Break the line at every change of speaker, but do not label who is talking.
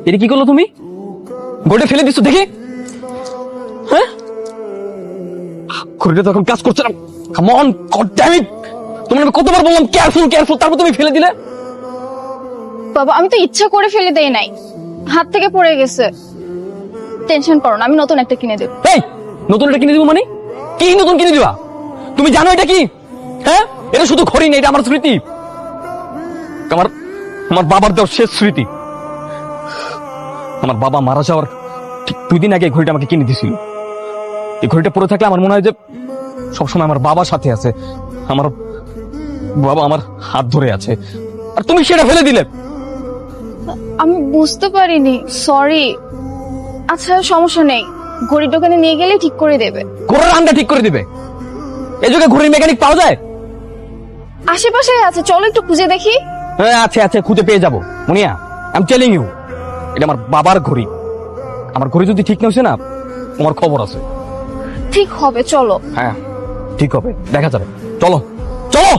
এটা কি করলো তুমি? ঘড়িটা ফেলে দিচ্ছ দেখি। হ্যাঁ, ঘড়িটা তো এখন কাজ করছে না। Come on, god damn it! তোমাকে আমি কতবার বললাম কেয়ারফুল কেয়ারফুল, তারপর তুমি ফেলে দিলে।
বাবা আমি তো ইচ্ছা করে ফেলে দেই নাই, হাত থেকে পড়ে গেছে। টেনশন করো না, আমি নতুন একটা কিনে দেব।
এই, নতুন একটা কিনে দিব মানে? কি নতুন কিনে দিবা? তুমি জানো এটা কি? হ্যাঁ, এটা শুধু ঘড়ি না, এটা আমার স্মৃতি। আমার আমার বাবার দেওয়ার শেষ স্মৃতি। আমার বাবা মারা যাওয়ার ঠিক 2 দিন আগে এই ঘড়িটা আমাকে কিনে দিয়েছিল। এই ঘড়িটা পরে থাকলে আমার মনে হয় যে সবসময় আমার বাবার সাথে আছে, আমার বাবা আমার হাত ধরে আছে, আর তুমি সেটা ফেলে দিলে।
আমি বুঝতে পারিনি, সরি। আচ্ছা সমস্যা নেই, ঘড়ির দোকানে নিয়ে গেলে ঠিক করে দেবে।
ঘোড়ার আন্ডা ঠিক করে দিবে? এই যুগে ঘড়ির মেকানিক পাওয়া যায়?
আশেপাশে আছে, চলো একটু খুঁজে দেখি।
হ্যাঁ আছে আছে, খুঁজে পেয়ে যাবো মুনিয়া। আই এম টেলিং ইউ, এটা আমার বাবার ঘড়ি। আমার ঘড়ি যদি ঠিক না হয়েছে না, তোমার খবর আছে।
ঠিক হবে, চলো।
হ্যাঁ ঠিক হবে, দেখা যাবে। চলো চলো।